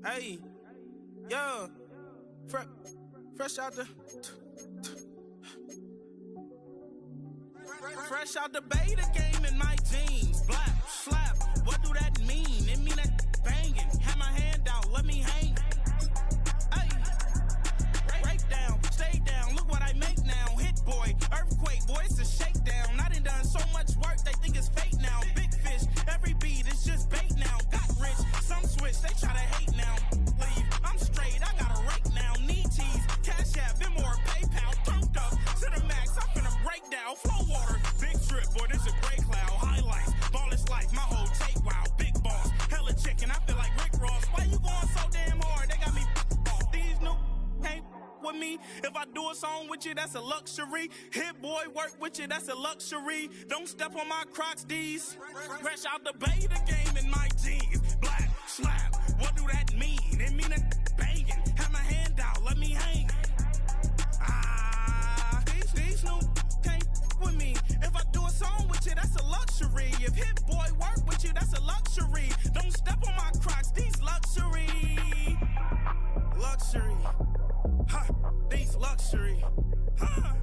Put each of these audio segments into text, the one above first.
Hey, yeah, fresh out the, fresh out the beta game in my jeans. Black, slap, what do that mean? It mean that banging. Have my hand out, let me hang. Hey, break down, stay down, look what I make now. Hit boy, earthquake, boy, it's a shakedown. I done so much work, they think it's fake now. Big fish, every beat is just bait now. Got rich, some switch, they try to hate now. Leave, I'm straight, I got a rake now. Need tease, cash app, Venmo or PayPal. Turned up to the max, I'm finna break down. Flow water, big trip, boy, this a gray cloud. Highlights, ball is life, my whole take wow. Big boss, hella chicken, I feel like Rick Ross. Why you going so damn hard? They got me off. These new can't with me. If I do a song with you, that's a luxury. Hit boy, work with you, that's a luxury. Don't step on my Crocs, D's. Fresh out the beta game in my jeans. Black, slap, what do that mean? It mean that banging. Have my hand out, let me hang. These new can't with me. If I do a song with you, that's a luxury. If Hit Boy work with you, that's a luxury. Don't step on my Crocs, these luxury. Luxury. Ha, these luxury. Ha,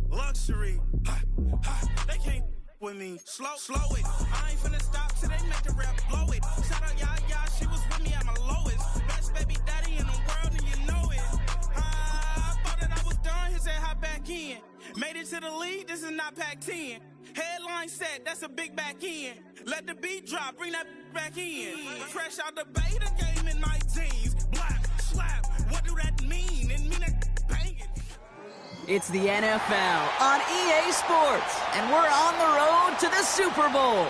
luxury. Ha, ha, they can't with me. Slow it. I ain't finna stop till they make the rap blow it. Shout out Yaya, she was with me at my lowest. Best baby daddy in the world and you know it. I thought that I was done, he said hop back in. Made it to the league, this is not Pac-10. Headline set, that's a big back end. Let the beat drop, bring that back in. Fresh out the beta game in my jeans. Black, slap, what do that mean? It mean that banging. It's the NFL on EA Sports, and we're on the road to the Super Bowl.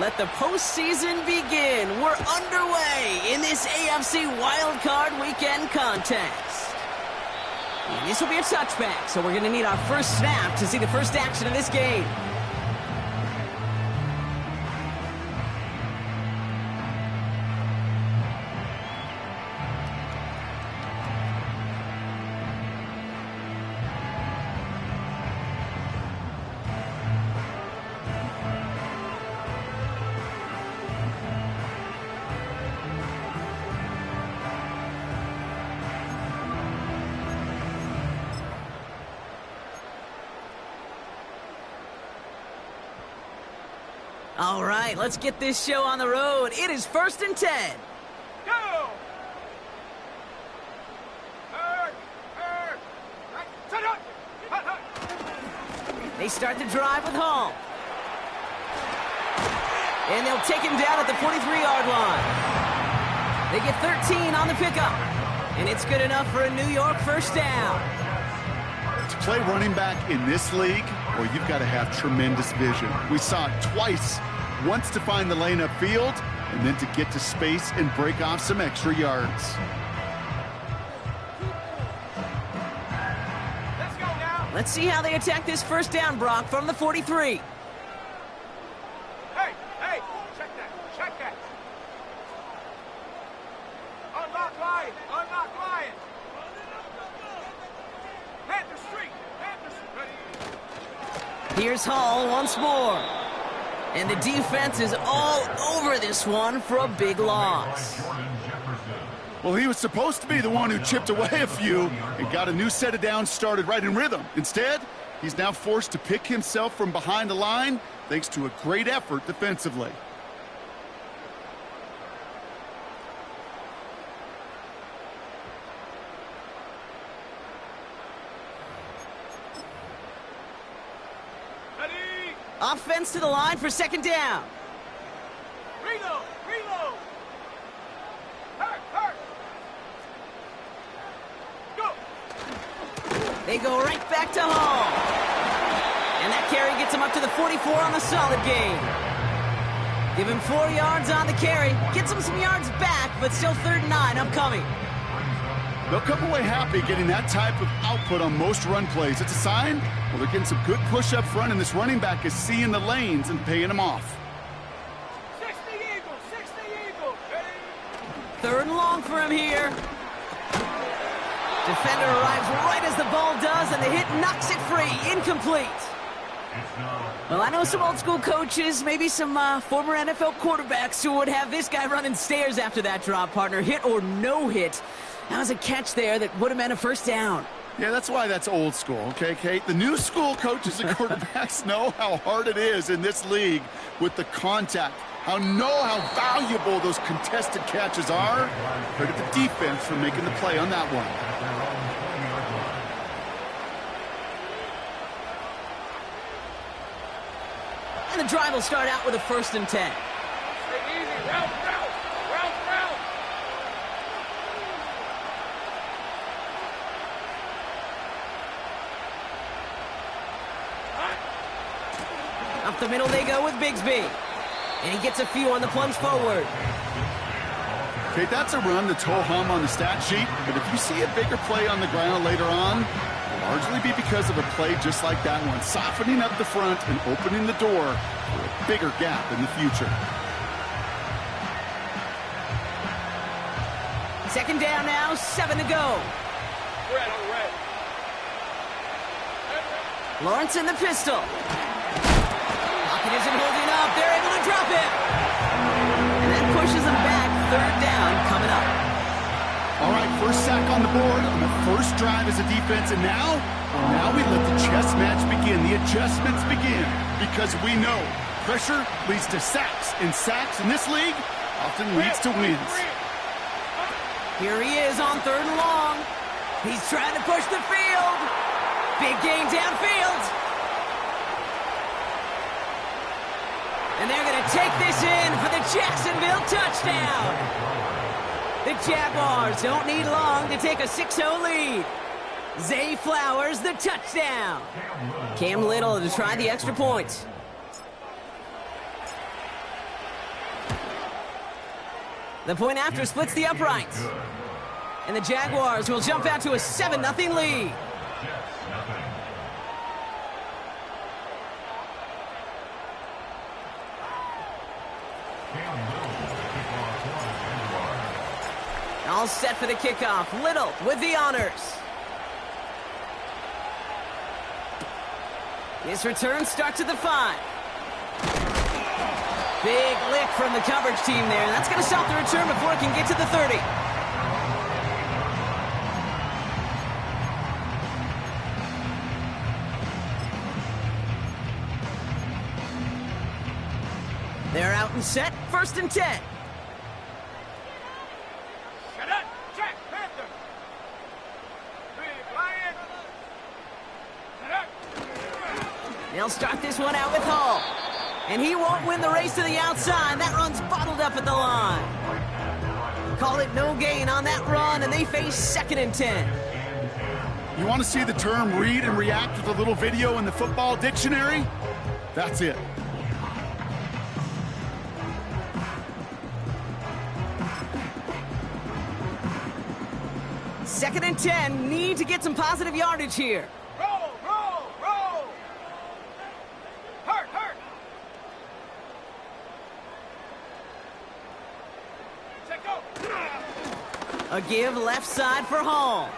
Let the postseason begin. We're underway in this AFC Wildcard Weekend contest. And this will be a touchback, so we're going to need our first snap to see the first action of this game. All right, let's get this show on the road. It is 1st and 10. Go! They start the drive with Hall. And they'll take him down at the 43-yard line. They get 13 on the pickup. And it's good enough for a New York first down. To play running back in this league, well, you've got to have tremendous vision. We saw it twice. Once to find the lane upfield, and then to get to space and break off some extra yards. Let's go now. Let's see how they attack this first down, Brock, from the 43. Hey, check that. Unlock line. Panther Street. Ready. Here's Hall once more. And the defense is all over this one for a big loss. Well, he was supposed to be the one who chipped away a few and got a new set of downs started right in rhythm. Instead, he's now forced to pick himself from behind the line thanks to a great effort defensively. Offense to the line for second down. Reload. Hurt. Go. They go right back to Hall. And that carry gets him up to the 44 on the solid gain. Give him 4 yards on the carry. Gets him some yards back, but still 3rd and 9 upcoming. They'll come away happy getting that type of output on most run plays. It's a sign, well, they're getting some good push up front, and this running back is seeing the lanes and paying them off. 60 Eagles, 60 Eagles. Ready? 3rd and long for him here. Defender arrives right as the ball does, and the hit knocks it free. Incomplete. Well, I know some old-school coaches, maybe some former NFL quarterbacks who would have this guy running stairs after that drop, partner. Hit or no hit. That was a catch there that would have meant a first down. Yeah, that's why that's old school, okay, Kate? The new school coaches and quarterbacks know how hard it is in this league with the contact. How valuable those contested catches are. Credit the defense for making the play on that one. And the drive will start out with a 1st and 10. Stay easy. Route. Up the middle they go with Bigsby. And he gets a few on the plunge forward. Okay, that's a run that's ho-hum on the stat sheet, but if you see a bigger play on the ground later on, it'll largely be because of a play just like that one, softening up the front and opening the door for a bigger gap in the future. 2nd down now, 7 to go. Red on the red. Lawrence in the pistol. Lockett isn't holding up. They're able to drop it. And that pushes them back. 3rd down coming up. All right, first sack on the board on the first drive as a defense, and now we let the chess match begin. The adjustments begin because we know pressure leads to sacks, and sacks in this league often leads to wins. Here he is on 3rd and long. He's trying to push the field. Big gain downfield. And they're going to take this in for the Jacksonville touchdown. The Jaguars don't need long to take a 6-0 lead. Zay Flowers, the touchdown. Cam Little to try the extra point. The point after splits the uprights. And the Jaguars will jump out to a 7-0 lead. All set for the kickoff. Little with the honors. This return starts at the 5. Big lick from the coverage team there. That's going to stop the return before it can get to the 30. They're out and set. 1st and 10. Jack Panther. Big Lion. They'll start this one out with Hall. And he won't win the race to the outside. That run's bottled up at the line. Call it no gain on that run, and they face 2nd and 10. You want to see the term read and react with a little video in the football dictionary? That's it. Second and 10, need to get some positive yardage here. Roll. Hurt. Check go. A give left side for Hall.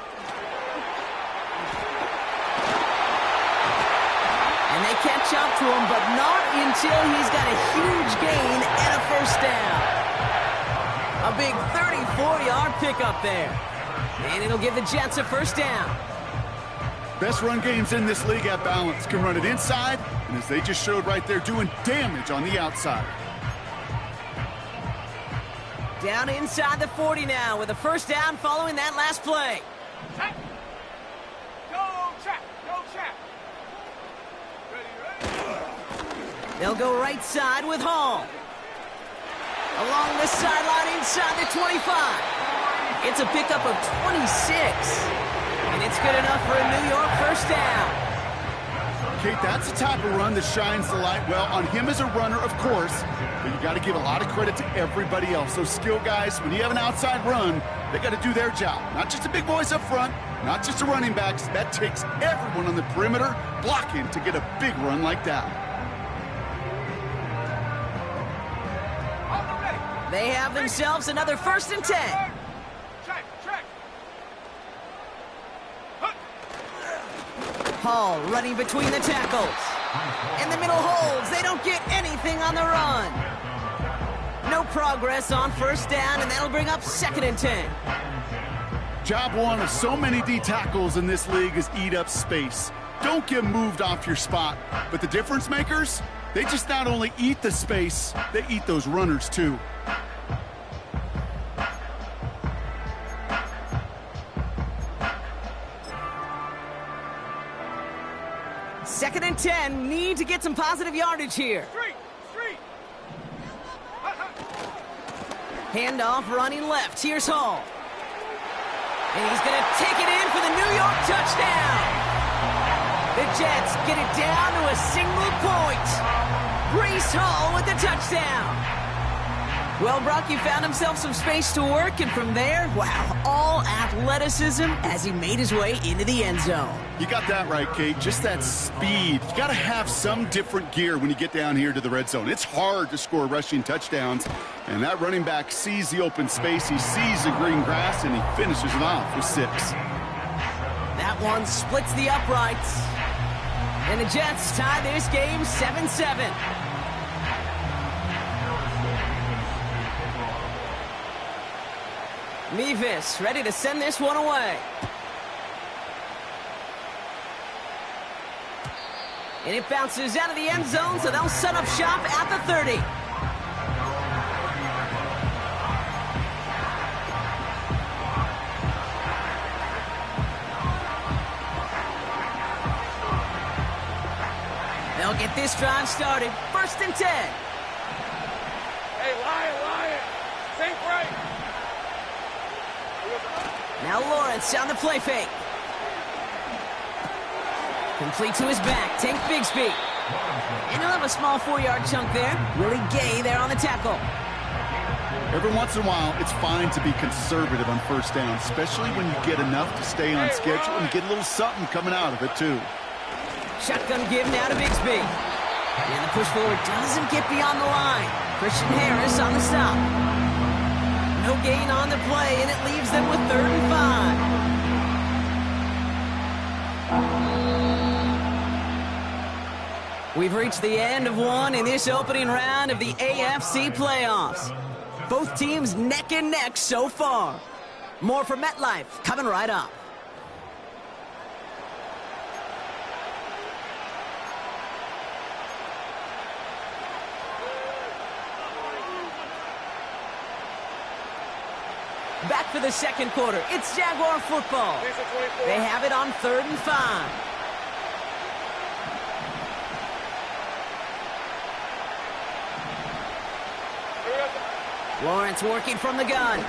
And they catch up to him, but not until he's got a huge gain and a 1st down. A big 34-yard pickup there. And it'll give the Jets a 1st down. Best run games in this league at balance. Can run it inside, and as they just showed right there, doing damage on the outside. Down inside the 40 now with a 1st down following that last play. Go Jack. Ready. They'll go right side with Hall. Along the sideline inside the 25. It's a pickup of 26. And it's good enough for a New York 1st down. Kate, that's the type of run that shines the light well on him as a runner, of course, but you got to give a lot of credit to everybody else. Those skill guys, when you have an outside run, they got to do their job. Not just the big boys up front, not just the running backs. That takes everyone on the perimeter blocking to get a big run like that. They have themselves another 1st and 10. Check. Hall running between the tackles. In the middle holds. They don't get anything on the run. No progress on 1st down, and that'll bring up 2nd and 10. Job one of so many D tackles in this league is eat up space. Don't get moved off your spot. But the difference makers, they just not only eat the space, they eat those runners too. Second and 10, need to get some positive yardage here. Street. Handoff running left. Here's Hall. And he's going to take it in for the New York touchdown. The Jets get it down to a single point. Breece Hall with the touchdown. Well, Brock, he found himself some space to work, and from there, wow, all athleticism as he made his way into the end zone. You got that right, Kate. Just that speed. You got to have some different gear when you get down here to the red zone. It's hard to score rushing touchdowns, and that running back sees the open space, he sees the green grass, and he finishes it off with 6. That one splits the uprights. And the Jets tie this game 7-7. Mevis ready to send this one away. And it bounces out of the end zone, so they'll set up shop at the 30. They'll get this drive started. 1st and 10. Hey, Lion. Think right. Now Lawrence on the play fake. Complete to his back. Tank Bigsby. And he'll have a small 4-yard chunk there. Willie Gay there on the tackle. Every once in a while, it's fine to be conservative on 1st down, especially when you get enough to stay on schedule and get a little something coming out of it, too. Shotgun give now to Bigsby. And the push forward doesn't get beyond the line. Christian Harris on the stop. No gain on the play, and it leaves them with 3rd and 5. We've reached the end of one in this opening round of the AFC playoffs. Both teams neck and neck so far. More from MetLife coming right up. Back for the 2nd quarter. It's Jaguar football. They have it on 3rd and 5. Lawrence working from the gun.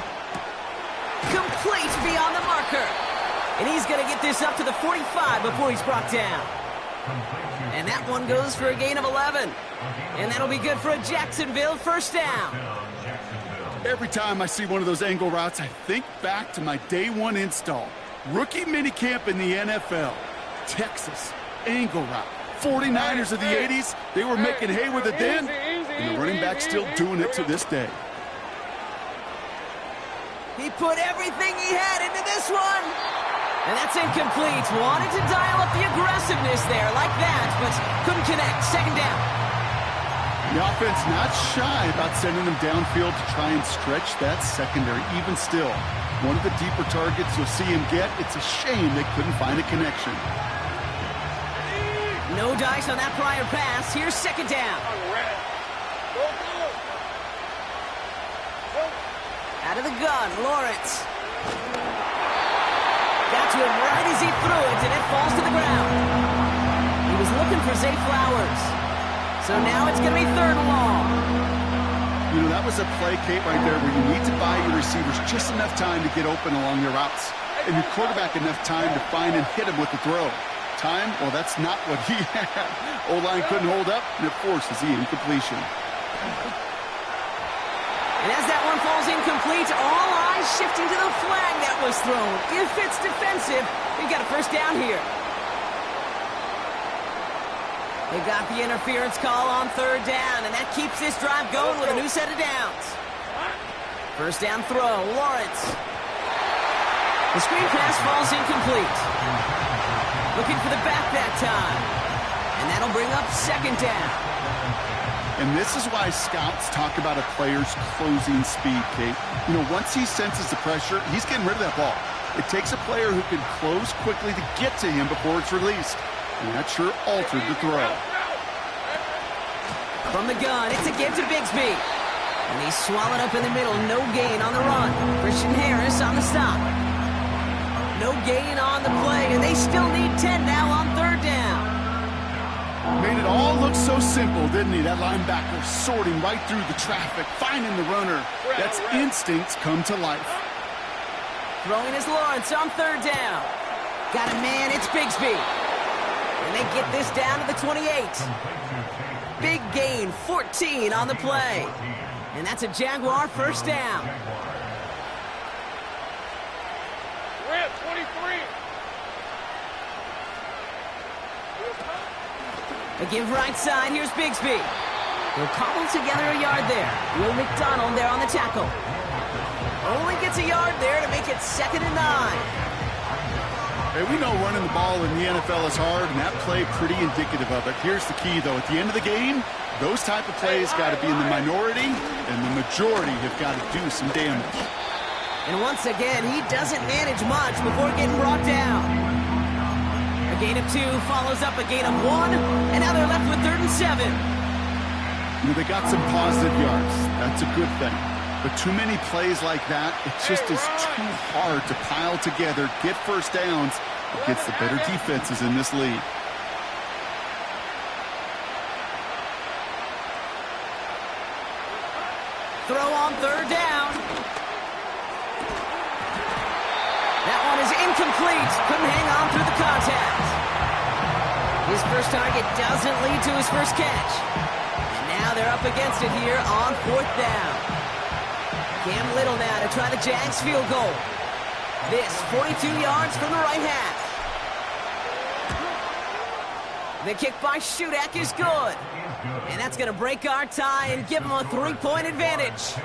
Complete beyond the marker. And he's going to get this up to the 45 before he's brought down. And that one goes for a gain of 11. And that'll be good for a Jacksonville 1st down. Every time I see one of those angle routes, I think back to my day one install. Rookie minicamp in the NFL. Texas, angle route. 49ers of the 80s, they were making hay with it then, and the running back's still doing it to this day. He put everything he had into this one. And that's incomplete. Wanted to dial up the aggressiveness there like that, but couldn't connect. 2nd down. The offense not shy about sending them downfield to try and stretch that secondary. Even still, one of the deeper targets you'll see him get. It's a shame they couldn't find a connection. No dice on that prior pass. Here's 2nd down. Out of the gun, Lawrence. Got to him right as he threw it, and it falls to the ground. He was looking for Zay Flowers. So now it's going to be 3rd and long. You know, that was a play, Kate, right there where you need to buy your receivers just enough time to get open along their routes and your quarterback enough time to find and hit him with the throw. time, well, that's not what he had. O-line couldn't hold up, and it forces the incompletion. And as that one falls incomplete, all eyes shifting to the flag that was thrown. If it's defensive, we've got a first down here. They got the interference call on third down, and that keeps this drive going with a new set of downs. First down throw, Lawrence. The screen pass falls incomplete. Looking for the back that time. And that'll bring up second down. And this is why scouts talk about a player's closing speed, Kate. You know, once he senses the pressure, he's getting rid of that ball. It takes a player who can close quickly to get to him before it's released. And that sure altered the throw. From the gun, it's a give to Bigsby. And he's swallowed up in the middle. No gain on the run. Christian Harris on the stop. No gain on the play, and they still need 10 now on third down. Made it all look so simple, didn't he? That linebacker sorting right through the traffic, finding the runner. That's instincts come to life. Throwing is Lawrence on third down. Got a man, it's Bigsby. And they get this down to the 28. Big gain, 14 on the play. And that's a Jaguar first down. We're at 23. A give right side, here's Bigsby. He'll cobble together a yard there. Will McDonald there on the tackle. Only gets a yard there to make it 2nd and 9. Hey, we know running the ball in the NFL is hard, and that play pretty indicative of it. Here's the key, though. At the end of the game, those type of plays got to be in the minority, and the majority have got to do some damage. And once again, he doesn't manage much before getting brought down. A gain of 2 follows up a gain of 1, and now they're left with 3rd and 7. You know, they got some positive yards. That's a good thing. But too many plays like that, it just is too hard to pile together, get first downs against the better defenses in this league. Throw on third down. That one is incomplete. Couldn't hang on through the contact. His first target doesn't lead to his first catch. And now they're up against it here on 4th down. Cam Little now to try the Jags field goal. This 42 yards from the right half. The kick by Shudak is good. And that's going to break our tie and give him a 3-point advantage.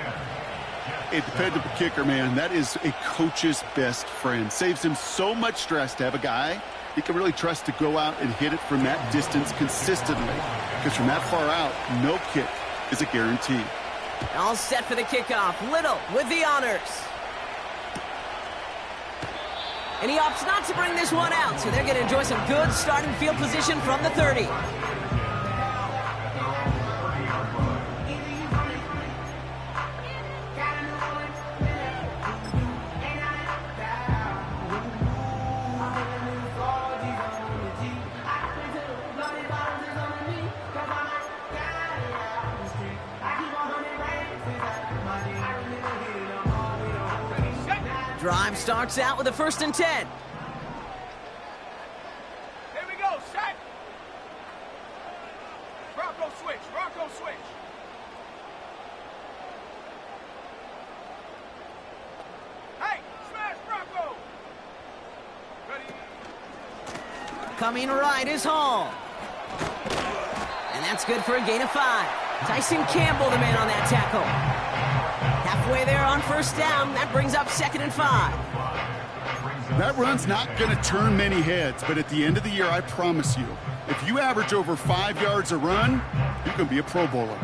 A dependable kicker, man. That is a coach's best friend. Saves him so much stress to have a guy he can really trust to go out and hit it from that distance consistently. Because from that far out, no kick is a guarantee. All set for the kickoff. Little with the honors. And he opts not to bring this one out, so they're going to enjoy some good starting field position from the 30. Drive starts out with a 1st and 10. Here we go, set. Bronco switch, Bronco switch. Hey, smash Bronco. Ready. Coming right is Hall. And that's good for a gain of 5. Tyson Campbell, the man on that tackle. Halfway there on first down. That brings up 2nd and 5. That run's not going to turn many heads, but at the end of the year, I promise you, if you average over 5 yards a run, you can be a Pro Bowler.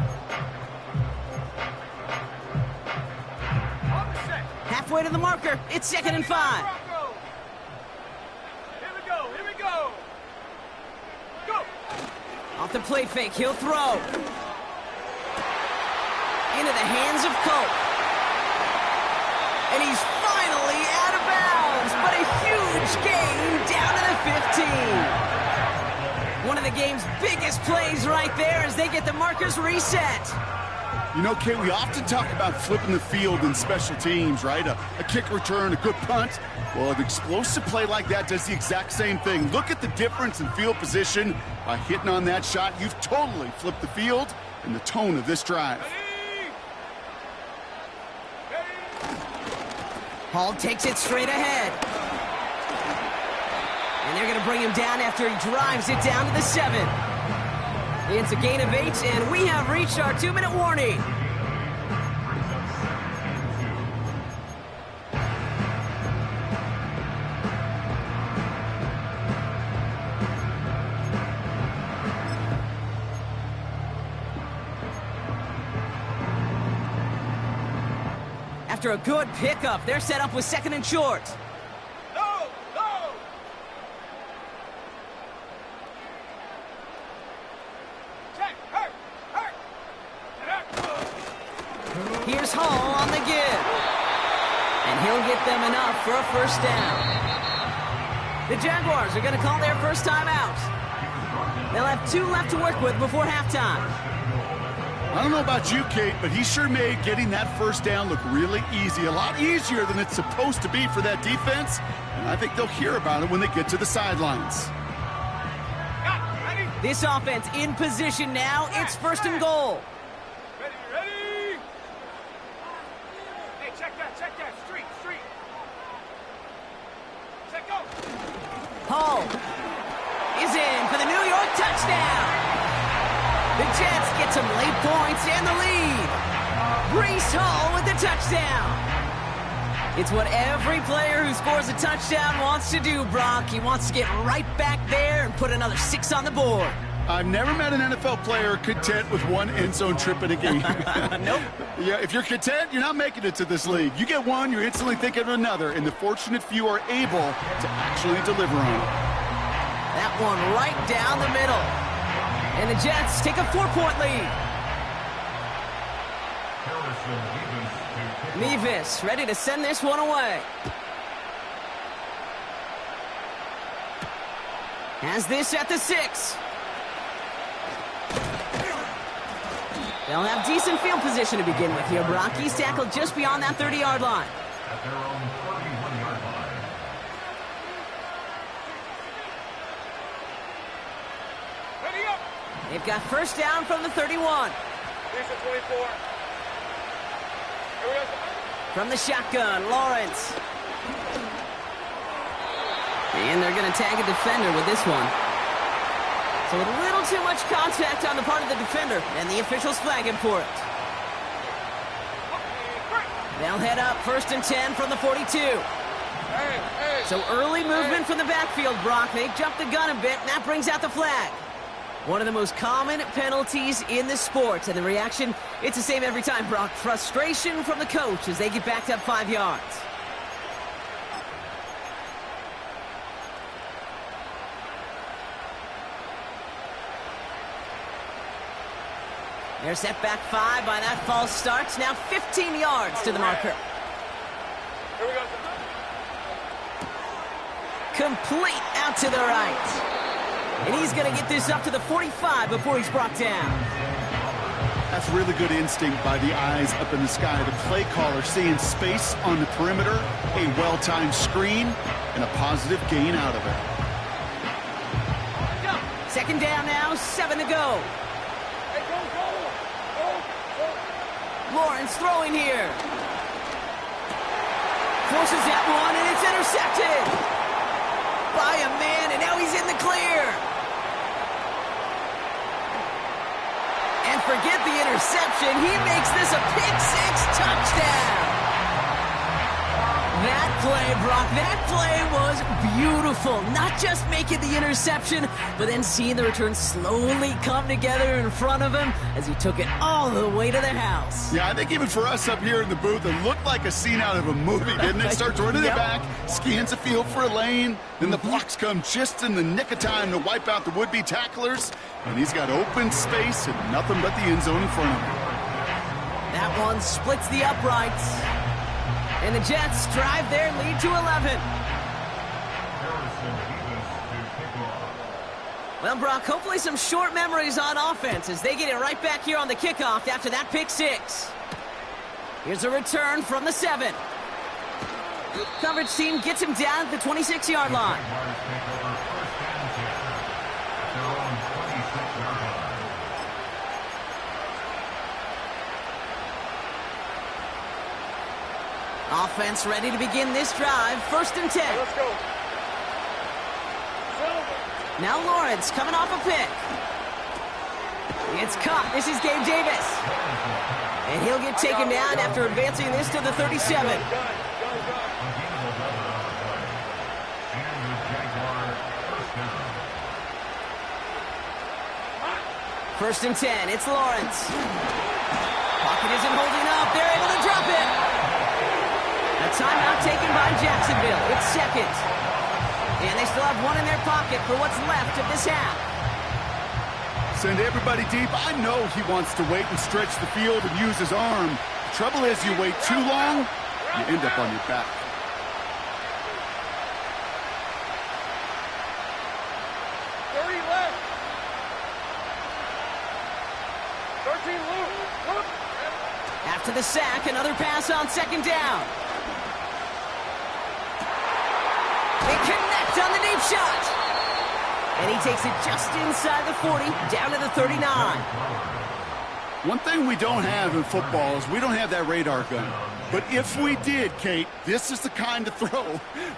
Halfway to the marker. It's 2nd and 5. Here we go, here we go. Go. Off the play fake, he'll throw. Into the hands of Colt. And he's finally out of bounds, but a huge gain down to the 15. One of the game's biggest plays right there as they get the markers reset. You know, Kate, we often talk about flipping the field in special teams, right? A kick return, a good punt. Well, an explosive play like that does the exact same thing. Look at the difference in field position. By hitting on that shot, you've totally flipped the field and the tone of this drive. Hall takes it straight ahead. And they're going to bring him down after he drives it down to the 7. It's a gain of 8, and we have reached our 2-minute warning. After a good pickup, they're set up with 2nd and short. Here's Hall on the give. And he'll get them enough for a first down. The Jaguars are going to call their first time out. They'll have 2 left to work with before halftime. I don't know about you, Kate, but he sure made getting that first down look really easy. A lot easier than it's supposed to be for that defense. And I think they'll hear about it when they get to the sidelines. This offense in position now. It's 1st and goal. Ready? Hey, check that. Street. Check go. Hall is in for the New York touchdown. The Jets get some late points and the lead. Breece Hall with the touchdown. It's what every player who scores a touchdown wants to do, Brock. He wants to get right back there and put another 6 on the board. I've never met an NFL player content with 1 end zone trip in a game. Nope. Yeah, if you're content, you're not making it to this league. You get 1, you're instantly thinking of another, and the fortunate few are able to actually deliver on it. That one right down the middle. And the Jets take a 4-point lead. Mevis ready to send this one away. Has this at the 6. They'll have decent field position to begin with here, Brock. He's tackled just beyond that 30-yard line. At their own 31-yard line. Ready up. They've got first down from the 31. Here's the 24. Here we go. From the shotgun, Lawrence. And they're going to tag a defender with this one. So a little too much contact on the part of the defender, and the officials flag him for it. They'll head up 1st and 10 from the 42. So early movement from the backfield, Brock. They jumped the gun a bit, and that brings out the flag. One of the most common penalties in the sport, and the reaction, it's the same every time, Brock. Frustration from the coach as they get backed up 5 yards. They're set back 5 by that false start. Now 15 yards to the marker. Here we go. Complete out to the right. And he's going to get this up to the 45 before he's brought down. That's really good instinct by the eyes up in the sky. The play caller seeing space on the perimeter, a well-timed screen, and a positive gain out of it. 2nd down now, 7 to go. Lawrence throwing here. Forces that one, and it's intercepted by a man, and now he's in the clear. And forget the interception. He makes this a pick-6 touchdown. That play, Brock, that play was beautiful. Not just making the interception, but then seeing the return slowly come together in front of him as he took it all the way to the house. Yeah, I think even for us up here in the booth, it looked like a scene out of a movie, didn't it? Starts running it back, scans the field for a lane, then the blocks come just in the nick of time to wipe out the would-be tacklers, and he's got open space and nothing but the end zone in front of him. That one splits the uprights. And the Jets drive their lead to 11. Harrison Mevis to kick off. Well, Brock, hopefully some short memories on offense as they get it right back here on the kickoff after that pick six. Here's a return from the 7. Coverage team gets him down at the 26-yard line. Offense ready to begin this drive. 1st and 10. Let's go. Now Lawrence coming off a pick. It's caught. This is Gabe Davis. And he'll get taken down after advancing this to the 37. First and 10. It's Lawrence. Pocket isn't holding up. They're able to drop it. A timeout taken by Jacksonville. It's 2nd. And they still have one in their pocket for what's left of this half. Send everybody deep. I know he wants to wait and stretch the field and use his arm. The trouble is, you wait too long, you end up on your back. After the sack, another pass on 2nd down. They connect on the deep shot. And he takes it just inside the 40, down to the 39. One thing we don't have in football is we don't have that radar gun. But if we did, Kate, this is the kind of throw,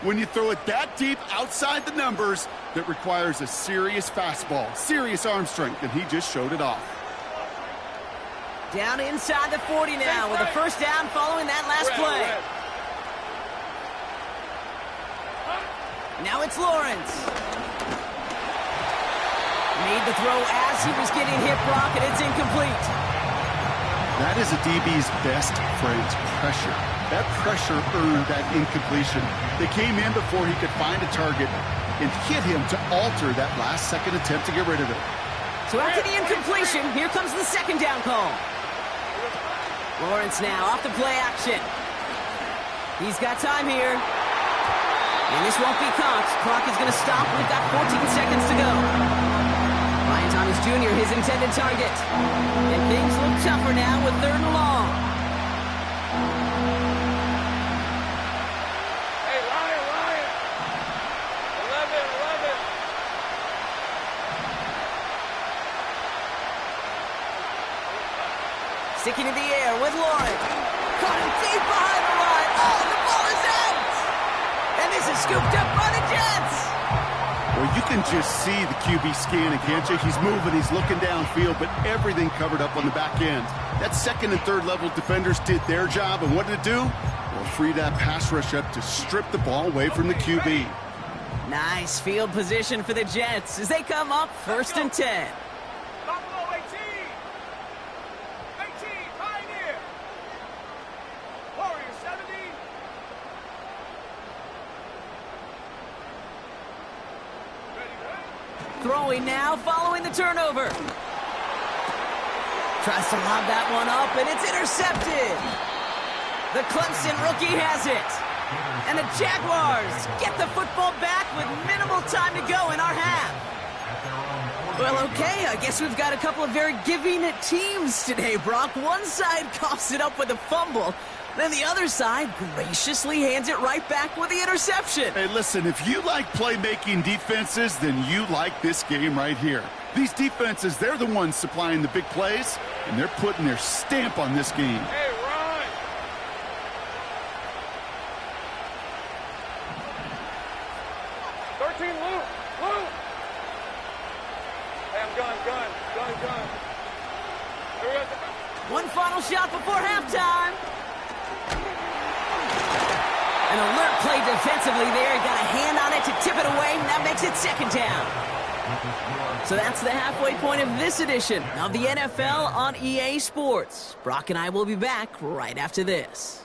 when you throw it that deep outside the numbers, that requires a serious fastball, serious arm strength, and he just showed it off. Down inside the 40 now with a 1st down following that last play. Now it's Lawrence. Made the throw as he was getting hit, Brock, and it's incomplete. That is a DB's best friend, pressure. That pressure earned that incompletion. They came in before he could find a target and hit him to alter that last-second attempt to get rid of it. So after the incompletion, here comes the 2nd down call. Lawrence now off the play action. He's got time here. And this won't be caught. Clock is going to stop. We've got 14 seconds to go. Ryan Thomas Jr., his intended target. And things look tougher now with 3rd and long. Hey, Ryan. 11. Sticking in the air with Lawrence. Caught him deep behind the line. Oh, the ball is out! And this is scooped up by the Jets. Well, you can just see the QB scanning, can't you? He's moving, he's looking downfield, but everything covered up on the back end. That 2nd and 3rd level defenders did their job, and what did it do? Well, free that pass rush up to strip the ball away from the QB. Nice field position for the Jets as they come up 1st and 10. Buffalo 18. 18, Pioneer. Warriors 70. Throwing now, following the turnover. Tries to lob that one up, and it's intercepted. The Clemson rookie has it. And the Jaguars get the football back with minimal time to go in our half. Well, okay, I guess we've got a couple of very giving teams today, Brock. One side coughs it up with a fumble. Then the other side graciously hands it right back with the interception. Hey, listen, if you like playmaking defenses, then you like this game right here. These defenses, they're the ones supplying the big plays, and they're putting their stamp on this game. Hey, Ryan. Luke. Hey, I'm gun. Here we go. One final shot before halftime. An alert play defensively there. Got a hand on it to tip it away, and that makes it 2nd down. So that's the halfway point of this edition of the NFL on EA Sports. Brock and I will be back right after this.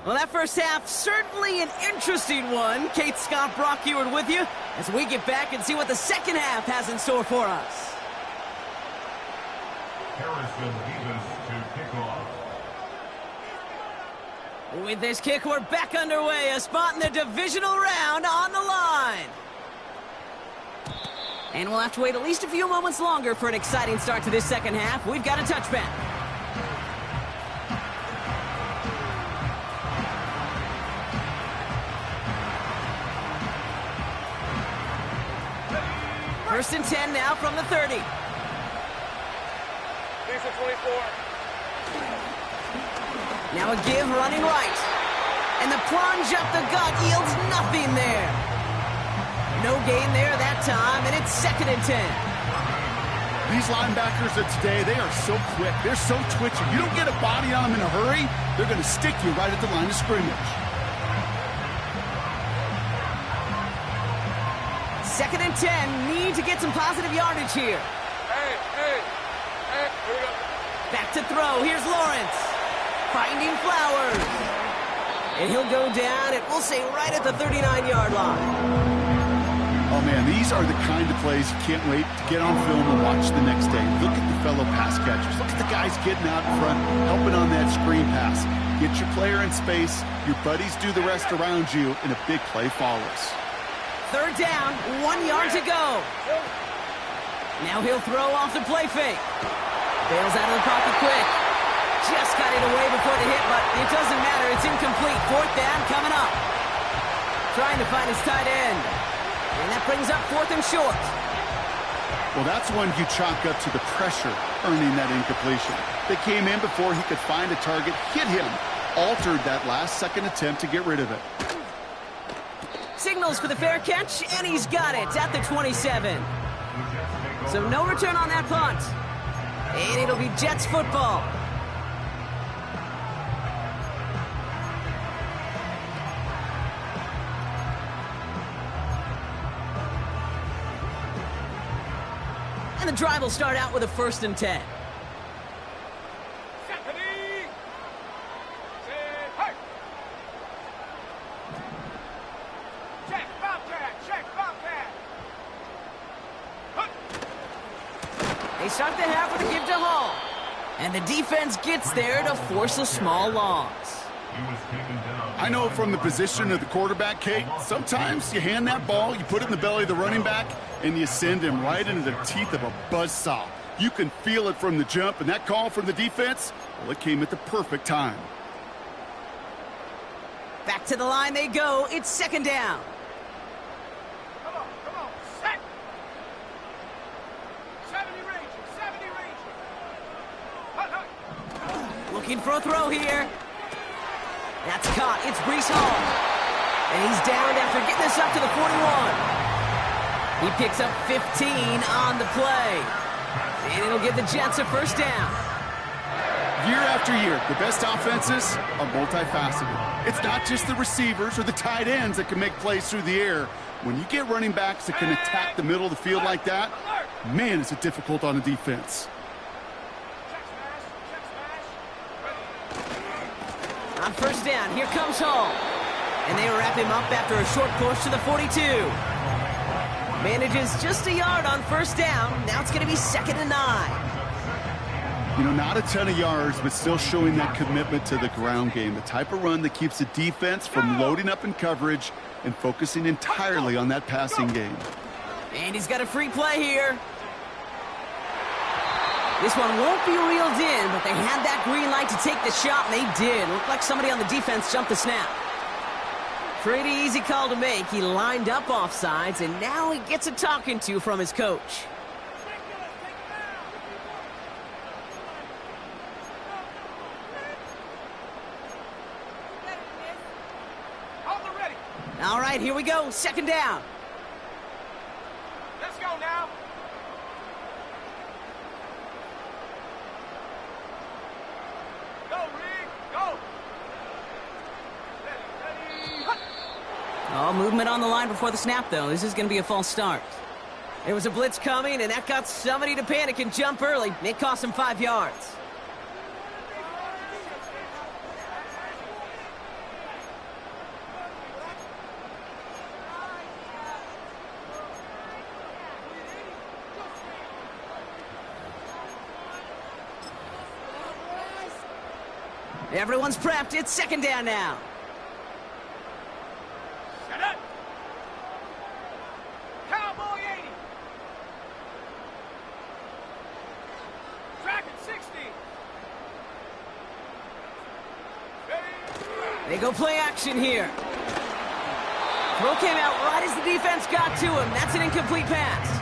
Well, that first half, certainly an interesting one. Kate, Scott, Brock Ewart with you as we get back and see what the second half has in store for us. Harrison Davis to kick off. With this kick, we're back underway. A spot in the divisional round on the line. And we'll have to wait at least a few moments longer for an exciting start to this second half. We've got a touchback. First and 10 now from the 30. These are 24. Now a give running right. And the plunge up the gut yields nothing there. No gain there that time, and it's second and 10. These linebackers of today, they are so quick. They're so twitchy. You don't get a body on them in a hurry, they're going to stick you right at the line of scrimmage. Second and 10, need to get some positive yardage here. Hey, here we go. Back to throw, here's Lawrence. Finding Flowers. And he'll go down, and we'll say right at the 39-yard line. Oh, man, these are the kind of plays you can't wait to get on film and watch the next day. Look at the fellow pass catchers. Look at the guys getting out in front, helping on that screen pass. Get your player in space, your buddies do the rest around you, and a big play follows. Third down, 1 yard to go. Now he'll throw off the play fake. Bails out of the pocket quick. Just got it away before the hit, but it doesn't matter. It's incomplete. Fourth down coming up. Trying to find his tight end. And that brings up fourth and short. Well, that's one you chalk up to the pressure earning that incompletion. They came in before he could find a target, hit him, altered that last-second attempt to get rid of it. Signals for the fair catch, and he's got it at the 27. So no return on that punt. And it'll be Jets football. And the drive will start out with a first and 10. They start the half with a give to Hall. And the defense gets there to force a small loss. I know from the position of the quarterback, Kate, sometimes you hand that ball, you put it in the belly of the running back, and you send him right into the teeth of a buzzsaw. You can feel it from the jump, and that call from the defense, well, it came at the perfect time. Back to the line they go. It's second down. Come on, set. 70 Ranger. Looking for a throw here. That's caught. It's Breece Hall. And he's downed after getting this up to the 41. He picks up 15 on the play. And it'll give the Jets a first down. Year after year, the best offenses are multifaceted. It's not just the receivers or the tight ends that can make plays through the air. When you get running backs that can attack the middle of the field like that, man, is it difficult on a defense. On first down, here comes Hall. And they wrap him up after a short push to the 42. Manages just a yard on first down. Now it's going to be second and 9. You know, not a ton of yards, but still showing that commitment to the ground game. The type of run that keeps the defense from loading up in coverage and focusing entirely on that passing game. And he's got a free play here. This one won't be reeled in, but they had that green light to take the shot, and they did. Looked like somebody on the defense jumped the snap. Pretty easy call to make. He lined up offsides, and now he gets a talking to from his coach. All right, here we go. Second down. Let's go now. Go, Reed, go. Ready. Oh, movement on the line before the snap, though. This is going to be a false start. There was a blitz coming, and that got somebody to panic and jump early. It cost him 5 yards. Everyone's prepped. It's second down now. Set up. Cowboy 80. Tracking 60. They go play action here. Throw came out right as the defense got to him. That's an incomplete pass.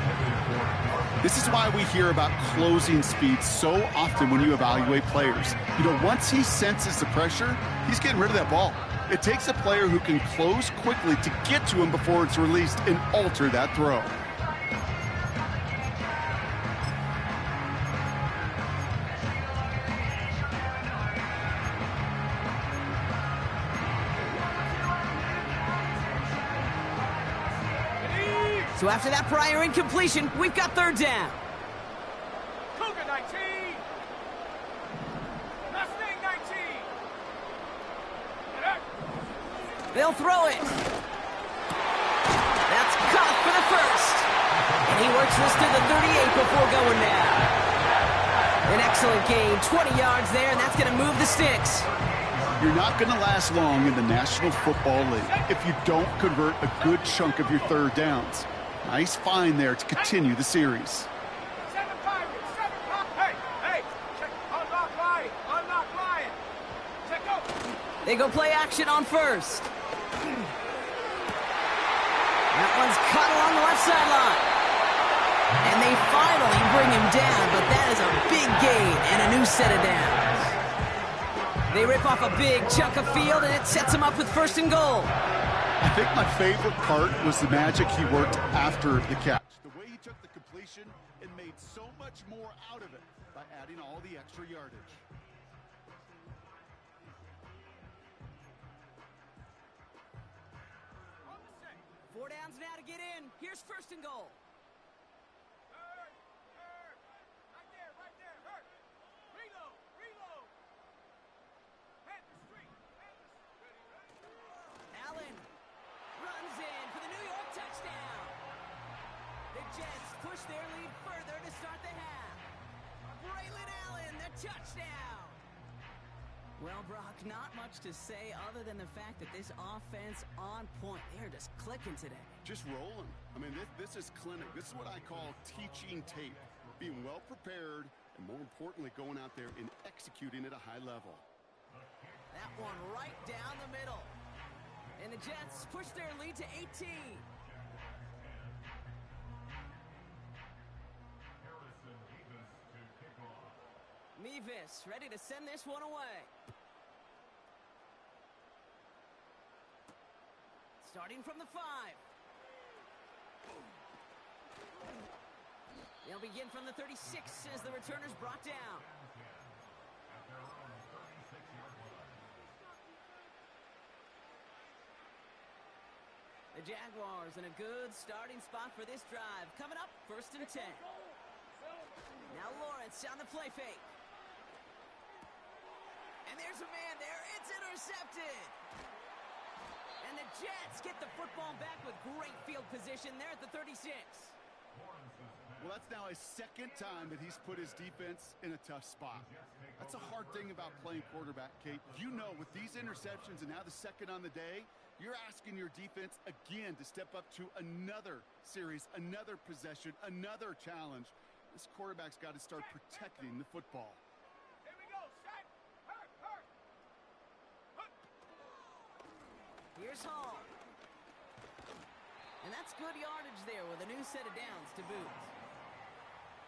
This is why we hear about closing speed so often when you evaluate players. You know, once he senses the pressure, he's getting rid of that ball. It takes a player who can close quickly to get to him before it's released and alter that throw. So after that prior incompletion, we've got third down. Cougar 19. Mustang 19. Set up. They'll throw it. That's caught for the first. And he works this to the 38 before going down. An excellent gain, 20 yards there, and that's going to move the sticks. You're not going to last long in the National Football League if you don't convert a good chunk of your third downs. Nice find there to continue the series. 7 Pirates, 7 Pirates. Hey, check. Unlock line. Unlock line. Check out. They go play action on first. That one's cut along the left sideline. And they finally bring him down, but that is a big gain and a new set of downs. They rip off a big chunk of field, and it sets them up with first and goal. I think my favorite part was the magic he worked after the catch. The way he took the completion and made so much more out of it by adding all the extra yardage. On the set. 4 downs now to get in. Here's first and goal. Hurt. Right there, right there. Hurt. Reload. Reload. Head the street. Head the street. Ready. Allen runs in for the New York touchdown. The Jets push their lead further to start the half. Braylon Allen, the touchdown. Well, Brock, not much to say other than the fact that this offense on point. They're just clicking today. Just rolling. I mean, this is clinic. This is what I call teaching tape. Being well prepared and, more importantly, going out there and executing at a high level. That one right down the middle. And the Jets push their lead to 18. Mevis ready to send this one away. Starting from the 5. They'll begin from the 36 as the returner's brought down. The Jaguars in a good starting spot for this drive. Coming up, first and 10. Now Lawrence on the play fake. And there's a man there. It's intercepted. And the Jets get the football back with great field position there at the 36. Well, that's now his second time that he's put his defense in a tough spot. That's a hard thing about playing quarterback, Kate. You know, with these interceptions and now the second on the day, you're asking your defense again to step up to another series, another possession, another challenge. This quarterback's got to start protecting the football. Here we go. Set. Hurt. Here's Hall. And that's good yardage there with a new set of downs to boot.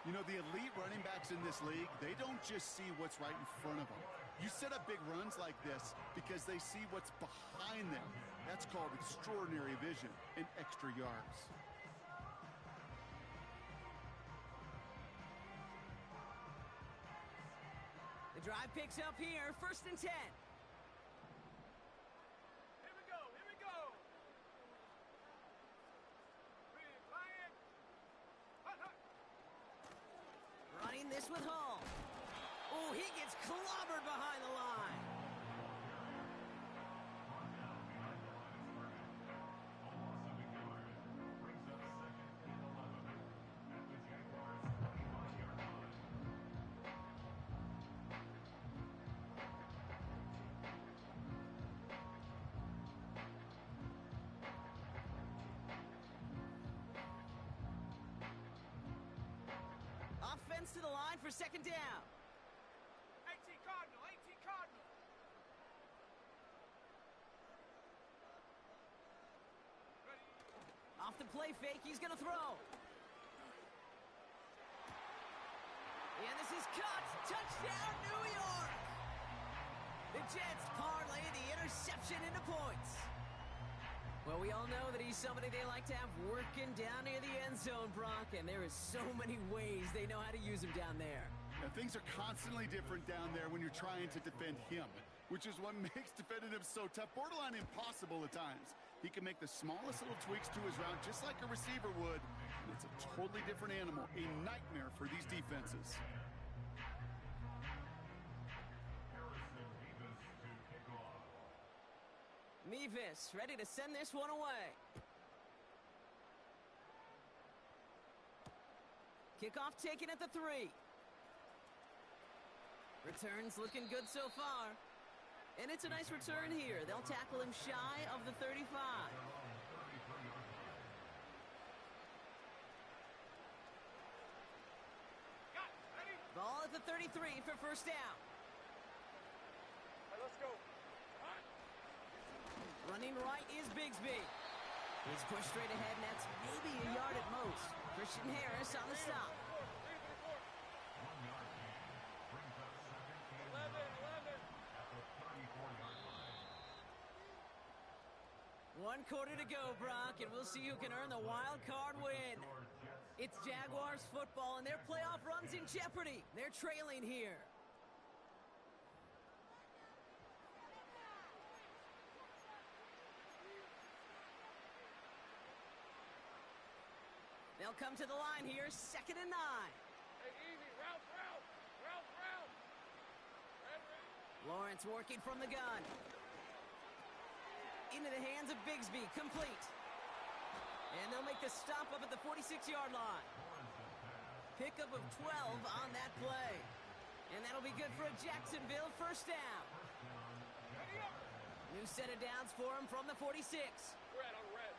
You know, the elite running backs in this league, they don't just see what's right in front of them. You set up big runs like this because they see what's behind them. That's called extraordinary vision and extra yards. The drive picks up here, first and 10. Here we go. Ryan. Hut. Running this with Hall. Oh, he gets clobbered behind the line. extends to the line for second down. 18 Cardinal, 18 Cardinal. Ready. Off the play fake, he's going to throw. And this is caught. Touchdown, New York! The Jets parlay the interception into points. Well, we all know that he's somebody they like to have working down near the end zone, Brock, and there is so many ways they know how to use him down there. Yeah, things are constantly different down there when you're trying to defend him, which is what makes defending him so tough, borderline impossible at times. He can make the smallest little tweaks to his route just like a receiver would, and it's a totally different animal, a nightmare for these defenses. Harrison Mevis to kick off. Mevis ready to send this one away. Kickoff taken at the 3. Returns looking good so far. And it's a nice return here. They'll tackle him shy of the 35. Got it. Ready? Ball at the 33 for first down. All right, let's go. Hot. Running right is Bigsby. He's pushed straight ahead, and that's maybe a yard at most. Christian Harris on the stop. 1 1 yard gain. Brings up second and 11. at the 34-yard line. 1 quarter to go, Brock, and we'll see who can earn the wild card win. It's Jaguars football, and their playoff run's in jeopardy. They're trailing here. They'll come to the line here, 2nd and 9. Hey, easy. Route. Red. Lawrence working from the gun. Into the hands of Bigsby, complete. And they'll make the stop up at the 46-yard line. Pickup of 12 on that play. And that'll be good for a Jacksonville first down. Ready up. New set of downs for him from the 46. Red on red.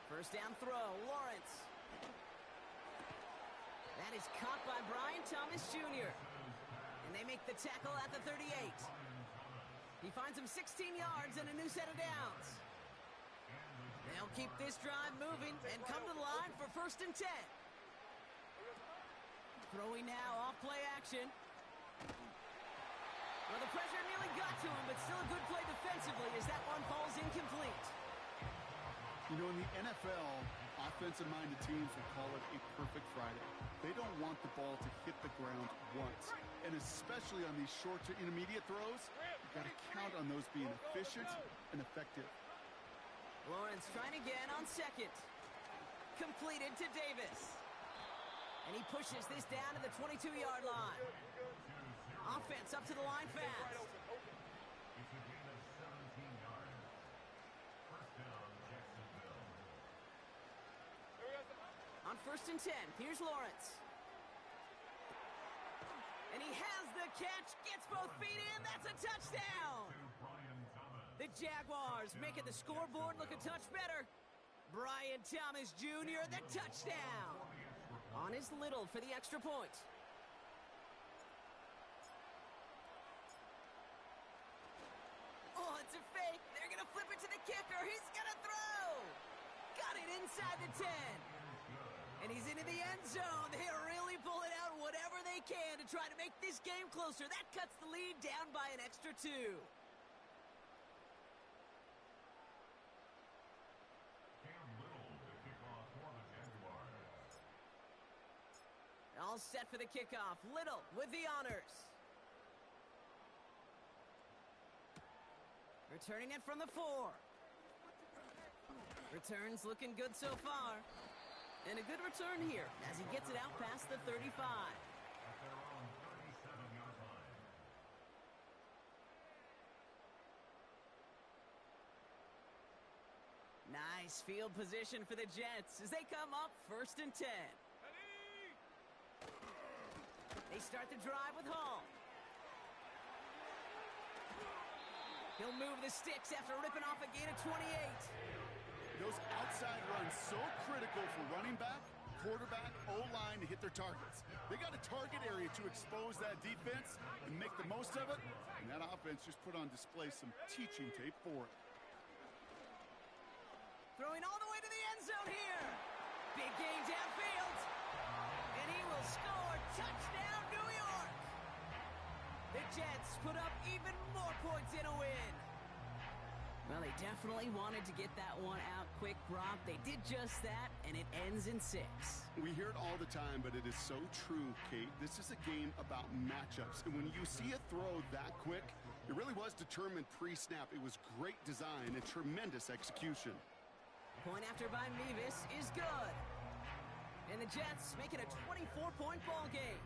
First down throw, Lawrence. That is caught by Brian Thomas Jr. And they make the tackle at the 38. He finds him 16 yards and a new set of downs. They'll keep this drive moving and come to the line for 1st and 10. Throwing now, off play action. Well, the pressure nearly got to him, but still a good play defensively as that one falls incomplete. You know, in the NFL, offensive-minded teams will call it a perfect Friday. They don't want the ball to hit the ground once. And especially on these short to intermediate throws, you've got to count on those being efficient and effective. Lawrence trying again on 2nd. Completed to Davis. And he pushes this down to the 22-yard line. Offense up to the line fast. It's a gain of 17 yards. First down, Jacksonville. On 1st and 10, here's Lawrence. And he has the catch, gets both feet in, that's a touchdown! To Brian Thomas. The Jaguars making the scoreboard look a touch better. Brian Thomas Jr., the touchdown! On his Little for the extra point. Oh, it's a fake. They're going to flip it to the kicker. He's going to throw. Got it inside the 10. And he's into the end zone. They're really pulling out whatever they can to try to make this game closer. That cuts the lead down by an extra 2. Cam Little to kick off for the Jaguars. All set for the kickoff. Little with the honors. Returning it from the 4. Returns looking good so far. And a good return here as he gets it out past the 35. At their own 37-yard line. Nice field position for the Jets as they come up 1st and 10. Ready. They start the drive with Hall. He'll move the sticks after ripping off a gain of 28. Those outside runs so critical for running back, quarterback, O-line to hit their targets. They got a target area to expose that defense and make the most of it, and that offense just put on display some teaching tape for it. Throwing all the way to the end zone here. Big game downfield. And he will score. Touchdown, New York. The Jets put up even more points in a win. Well, they definitely wanted to get that one out quick, Brock. They did just that, and it ends in 6. We hear it all the time, but it is so true, Kate. This is a game about matchups, and when you see a throw that quick, it really was determined pre-snap. It was great design and tremendous execution. Point after by Mevis is good. And the Jets make it a 24-point ball game.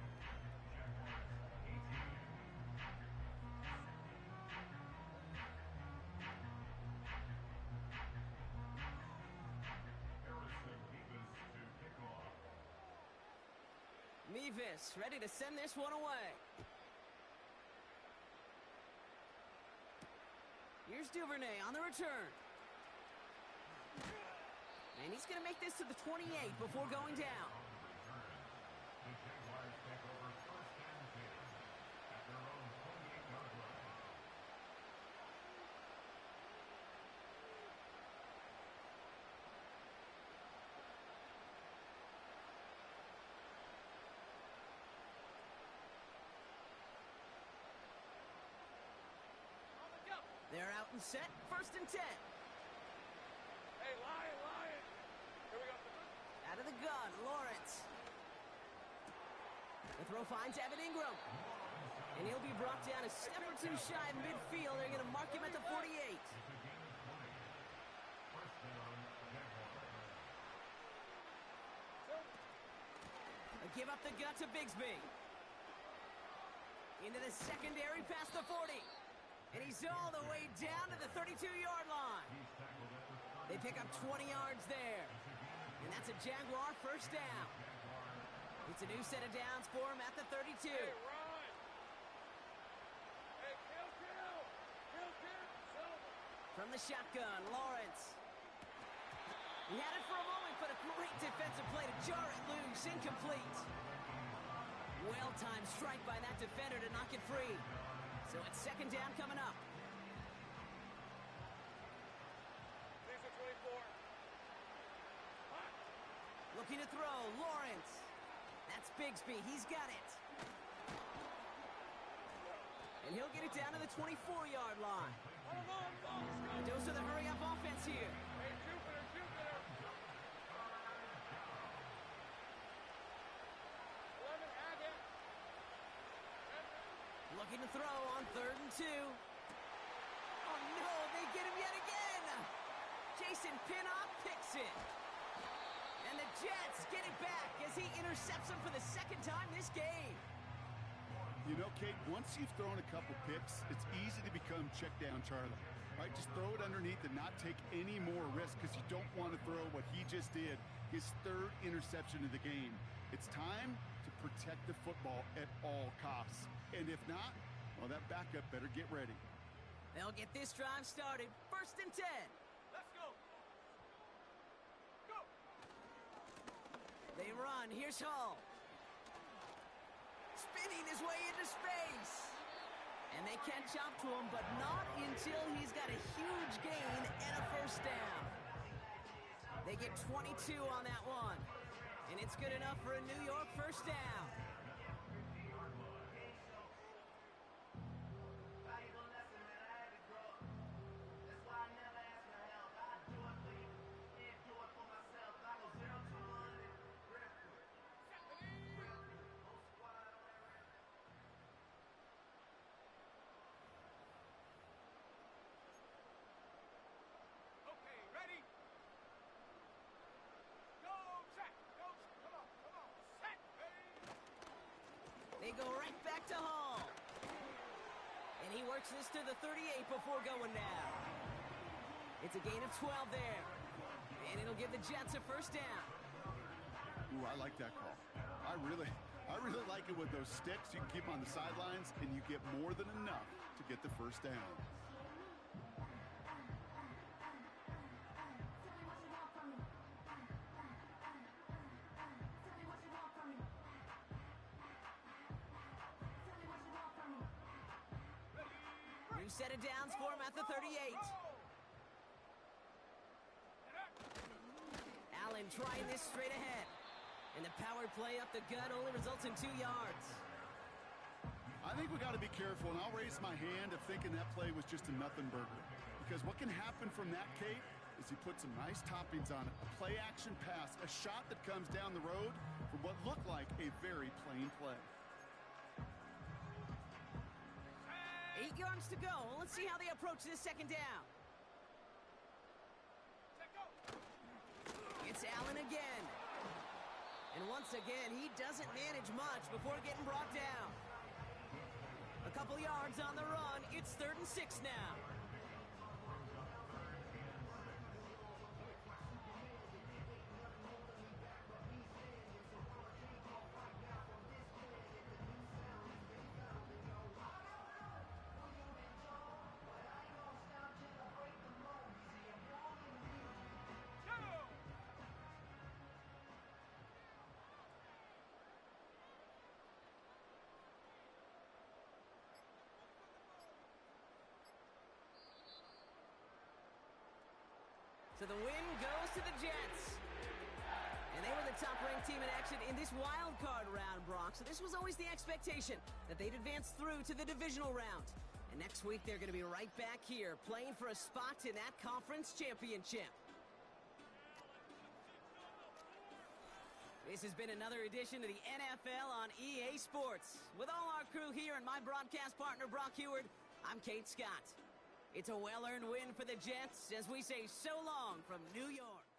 Mevis ready to send this one away. Here's Duvernay on the return. And he's going to make this to the 28 before going down. The Jaguars take over first and 10 at their own 28-yard line. They're out and set, first and 10. Hey, Lion! Here we go. Out of the gun, Lawrence. The throw finds Evan Ingram. And he'll be brought down a step or two shy of midfield. They're going to mark him at the 48. It's a gain of 20. First down, Jaguars. They give up the gut to Bigsby. Into the secondary past the 40. And he's all the way down to the 32-yard line. He's tackled at the 30. They pick up 20 yards there. And that's a Jaguar first down. It's a new set of downs for him at the 32. Hey, run! Hey, kill! Silver! From the shotgun, Lawrence. He had it for a moment, but a great defensive play to jar it loose. Incomplete. Well-timed strike by that defender to knock it free. So it's second down coming up. These are 24. Hot. Looking to throw, Lawrence. That's Bigsby, he's got it. And he'll get it down to the 24-yard line. Hold on, let's go. Dose of the hurry-up offense here. Hey, Jupiter! 11, Haggett. Looking to throw on 3rd and 2. Oh, no, they get him yet again. Jason Pinnock picks it. And the Jets get it back as he intercepts him for the second time this game. You know, Kate, once you've thrown a couple picks, it's easy to become check down Charlie. Right? Just throw it underneath and not take any more risk because you don't want to throw what he just did, his 3rd interception of the game. It's time to protect the football at all costs. And if not, well, that backup better get ready. They'll get this drive started. 1st and 10. Let's go. Go. They run. Here's Hall. Spinning his way into space. And they catch up to him, but not until he's got a huge gain and a first down. They get 22 on that one. And it's good enough for a New York first down. Okay, ready? Go, check. Go, come on. Set, They go right back to Hall. And he works this to the 38 before going down. It's a gain of 12 there. And it'll give the Jets a first down. Ooh, I like that call. I really like it with those sticks. You can keep them on the sidelines, and you get more than enough to get the first down. set it downs for him at the 38. Allen trying this straight ahead. And the power play up the gut only results in 2 yards. I think we got to be careful, and I'll raise my hand of thinking that play was just a nothing burger. Because what can happen from that, Kate, is he put some nice toppings on it. A play-action pass, a shot that comes down the road for what looked like a very plain play. 8 yards to go. Let's see how they approach this second down. It's Allen again. And once again, he doesn't manage much before getting brought down. A couple yards on the run. It's 3rd and 6 now. So the win goes to the Jets. And they were the top-ranked team in action in this wild card round, Brock. So this was always the expectation that they'd advance through to the divisional round. And next week, they're going to be right back here playing for a spot in that conference championship. This has been another edition of the NFL on EA Sports. With all our crew here and my broadcast partner, Brock Heward, I'm Kate Scott. It's a well-earned win for the Jets as we say so long from New York.